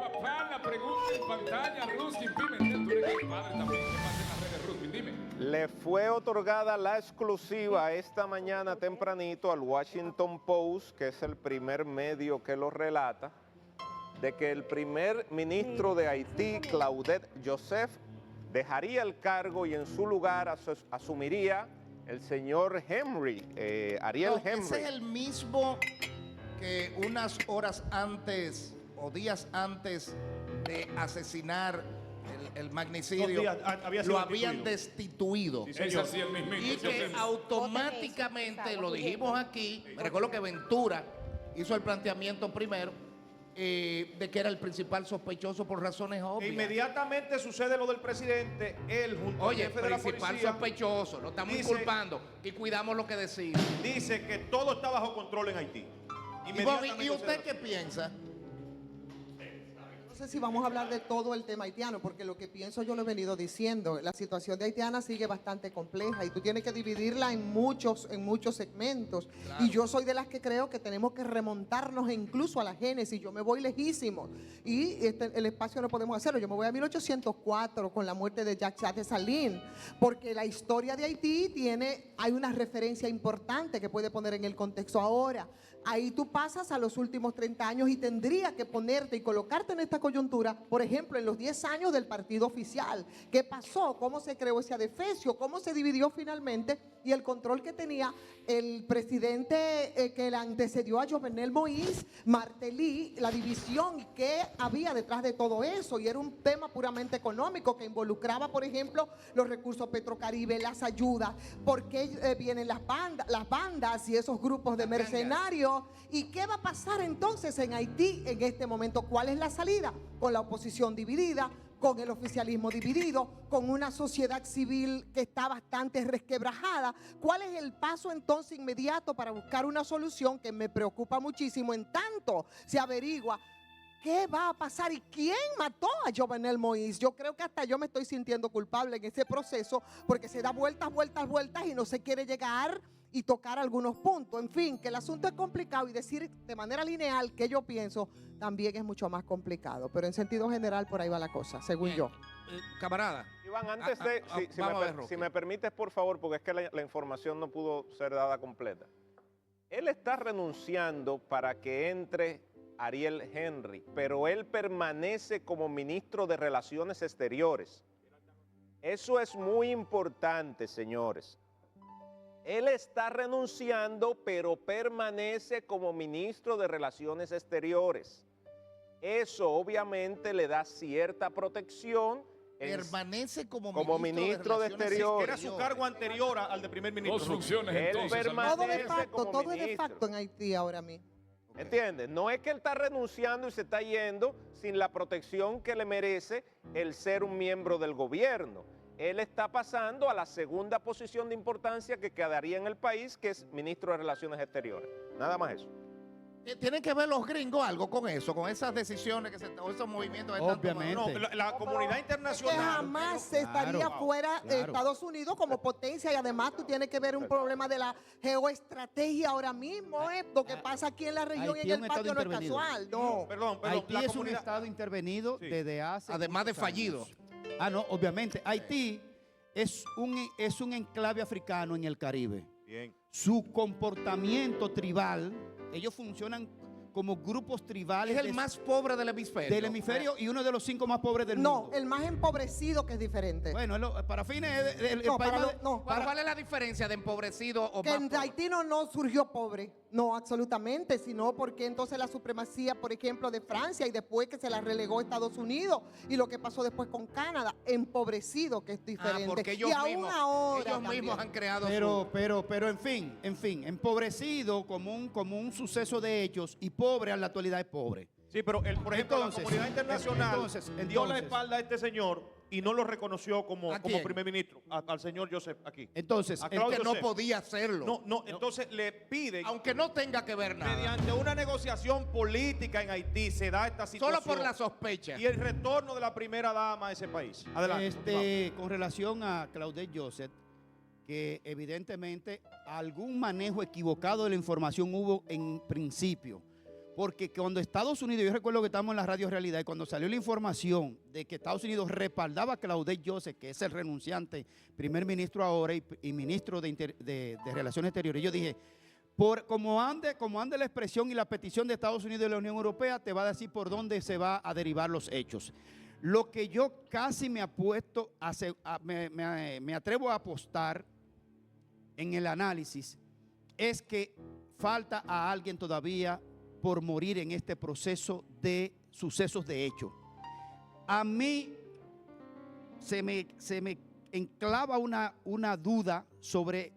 Papá, la pregunta en pantalla, Ruskin Pimentel, tú eres el padre también, ¿qué pasa en las redes, Ruskin? Dime. Le fue otorgada la exclusiva esta mañana tempranito al Washington Post, que es el primer medio que lo relata, de que el primer ministro de Haití, Claudette Joseph, dejaría el cargo y en su lugar asumiría el señor Henry, Ariel Henry. Ese es el mismo que unas horas antes o días antes de asesinar el magnicidio, lo habían destituido. Sí, es así el mismito. Y que automáticamente, lo dijimos aquí, me recuerdo que Ventura hizo el planteamiento primero, de que era el principal sospechoso por razones obvias. Inmediatamente sucede lo del presidente, él junto al Oye, jefe de la principal policía sospechoso, lo estamos dice- inculpando y cuidamos lo que decimos. dice que todo está bajo control en Haití. ¿Y usted qué piensa? No sé si vamos a hablar de todo el tema haitiano, porque lo que pienso yo lo he venido diciendo. La situación de haitiana sigue bastante compleja y tú tienes que dividirla en muchos segmentos. Claro. Y yo soy de las que creo que tenemos que remontarnos incluso a la génesis. Yo me voy lejísimo y el espacio no podemos hacerlo. Yo me voy a 1804 con la muerte de Jacques Dessalines, porque la historia de Haití hay una referencia importante que puede poner en el contexto ahora. Ahí tú pasas a los últimos 30 años y tendría que ponerte y colocarte en esta coyuntura, por ejemplo, en los 10 años del partido oficial. ¿Qué pasó? ¿Cómo se creó ese adefesio? ¿Cómo se dividió finalmente? Y el control que tenía el presidente que le antecedió a Jovenel Moïse, Martelly, la división y qué había detrás de todo eso. Y era un tema puramente económico que involucraba, por ejemplo, los recursos Petrocaribe, las ayudas, por qué vienen las bandas y esos grupos de mercenarios. ¿Y qué va a pasar entonces en Haití en este momento? ¿Cuál es la salida? Con la oposición dividida, con el oficialismo dividido, con una sociedad civil que está bastante resquebrajada. ¿Cuál es el paso entonces inmediato para buscar una solución que me preocupa muchísimo en tanto se averigua qué va a pasar y quién mató a Jovenel Moïse? Yo creo que hasta yo me estoy sintiendo culpable en ese proceso porque se da vueltas y no se quiere llegar y tocar algunos puntos. En fin, que el asunto es complicado y decir de manera lineal que yo pienso también es mucho más complicado. Pero en sentido general por ahí va la cosa, según Bien. yo. Camarada. Iván, antes de, si me permites, por favor, porque es que la información no pudo ser dada completa. Él está renunciando para que entre Ariel Henry, pero él permanece como ministro de Relaciones Exteriores. Eso es muy importante, señores. Él está renunciando, pero permanece como ministro de Relaciones Exteriores. Eso obviamente le da cierta protección. Permanece como ministro de Exteriores. Era su cargo anterior al de primer ministro. Dos funciones Él entonces. permanece Todo de facto, como todo es de ministro. facto en Haití ahora mismo. ¿Entiendes? No es que él está renunciando y se está yendo sin la protección que le merece el ser un miembro del gobierno. Él está pasando a la segunda posición de importancia que quedaría en el país, que es ministro de Relaciones Exteriores. Nada más eso. ¿Tienen que ver los gringos algo con eso, con esas decisiones o esos movimientos que están Obviamente. tomando? No, la comunidad Que internacional. jamás se estaría fuera de Estados Unidos como potencia y además tú tienes que ver un problema de la geoestrategia ahora mismo. Lo que pasa aquí en la región y Haití en es un el patio estado no es intervenido. casual, no. Perdón, Haití la es un comunidad. estado intervenido Sí. desde hace Además de muchos años. fallido. Ah, no, obviamente. Haití es un enclave africano en el Caribe. Bien. Su comportamiento tribal, ellos funcionan como grupos tribales Es el más pobre del hemisferio. del hemisferio y uno de los 5 más pobres del No, mundo. el más empobrecido que es diferente. Bueno, para fines el No, país para más- lo- no. ¿Cuál es la diferencia de empobrecido o Que más en pobre? Haití no surgió pobre, no absolutamente, sino porque entonces la supremacía, por ejemplo, de Francia y después que se la relegó Estados Unidos y lo que pasó después con Canadá, empobrecido que es diferente. porque ellos y aún mismos, ahora ellos mismos también. han creado Pero en fin, empobrecido como un suceso de hechos y pobre en la actualidad es pobre. Sí, pero por ejemplo, Entonces, la comunidad internacional dio la entonces. espalda a este señor y no lo reconoció como ¿A quién? primer ministro, al señor Joseph aquí. Entonces, A que Claudio no Joseph. podía hacerlo. No, entonces le piden, Aunque no tenga que ver nada. mediante una negociación política en Haití, se da esta situación. Solo por la sospecha. Y el retorno de la primera dama a ese país. Adelante. con relación a Claudette Joseph, que evidentemente algún manejo equivocado de la información hubo en principio. Porque cuando Estados Unidos, yo recuerdo que estábamos en la Radio Realidad, y cuando salió la información de que Estados Unidos respaldaba a Claudette Joseph, que es el renunciante primer ministro ahora y ministro de Relaciones Exteriores, yo dije, como ande la expresión y la petición de Estados Unidos y de la Unión Europea, te va a decir por dónde se va a derivar los hechos. Lo que yo casi me atrevo a apostar en el análisis es que falta a alguien todavía por morir en este proceso de sucesos de hecho. A mí se me enclava una duda sobre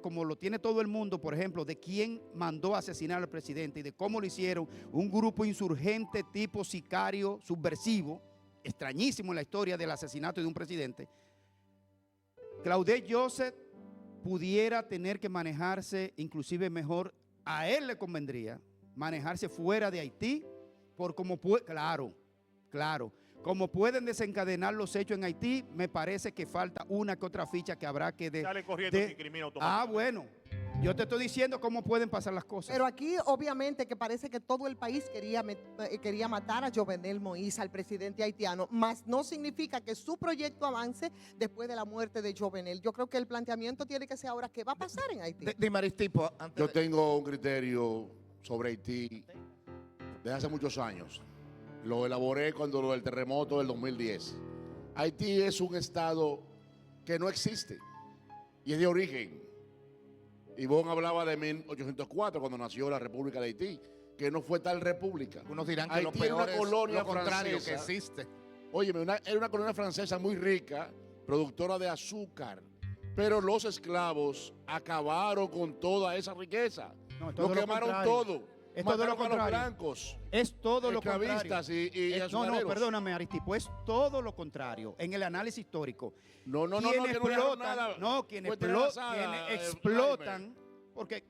como lo tiene todo el mundo, por ejemplo, de quién mandó a asesinar al presidente y de cómo lo hicieron un grupo insurgente tipo sicario subversivo, extrañísimo en la historia del asesinato de un presidente. Claudette Joseph pudiera tener que manejarse inclusive mejor, a él le convendría manejarse fuera de Haití, por como puede, claro, como pueden desencadenar los hechos en Haití, me parece que falta una que otra ficha que habrá que Sale corriendo sin crimen automático. Bueno, yo te estoy diciendo cómo pueden pasar las cosas. Pero aquí obviamente que parece que todo el país quería matar a Jovenel Moïse, al presidente haitiano, mas no significa que su proyecto avance después de la muerte de Jovenel. Yo creo que el planteamiento tiene que ser ahora qué va a pasar en Haití. Maristipo, yo tengo un criterio sobre Haití desde hace muchos años. Lo elaboré cuando lo del terremoto del 2010. Haití es un estado que no existe y es de origen. Ivonne hablaba de 1804, cuando nació la República de Haití, que no fue tal república. Unos dirán que Haití lo peor era una colonia es lo contrario francesa, que existe. Óyeme, era una colonia francesa muy rica, productora de azúcar, pero los esclavos acabaron con toda esa riqueza. No, lo quemaron todo. Es todo lo Mataron a los contrario. blancos. Es todo lo esclavistas contrario. y No, azucareros. perdóname, Aristipo, es todo lo contrario. En el análisis histórico. No, que no Quienes dejaron nada. quienes Fue terrazada, explotan, porque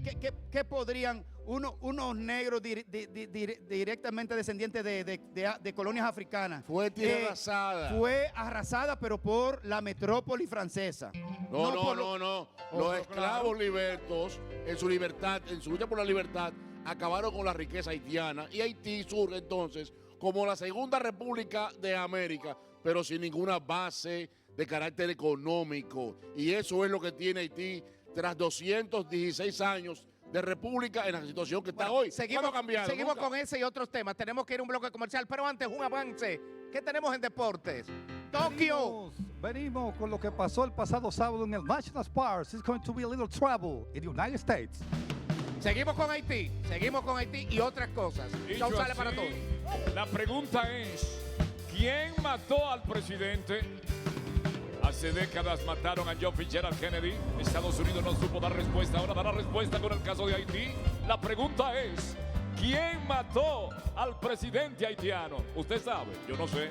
¿qué podrían unos negros directamente descendientes de colonias africanas? Fue tierra arrasada. Fue arrasada, pero por la metrópoli francesa. No. Los esclavos libertos, en su libertad, en su lucha por la libertad, acabaron con la riqueza haitiana y Haití surge entonces como la segunda república de América, pero sin ninguna base de carácter económico. Y eso es lo que tiene Haití tras 216 años de república en la situación que está hoy. Seguimos Nunca. con ese y otros temas. Tenemos que ir a un bloque comercial, pero antes un avance. ¿Qué tenemos en deportes? Tokio. Venimos con lo que pasó el pasado sábado en el National Parks. It's going to be a little trouble in the United States. Seguimos con Haití y otras cosas. Dicho Chau, sale así, para todos. La pregunta es, ¿quién mató al presidente? Hace décadas mataron a John Fitzgerald Kennedy. Estados Unidos no supo dar respuesta, ahora dará respuesta con el caso de Haití. La pregunta es, ¿quién mató al presidente haitiano? Usted sabe, yo no sé.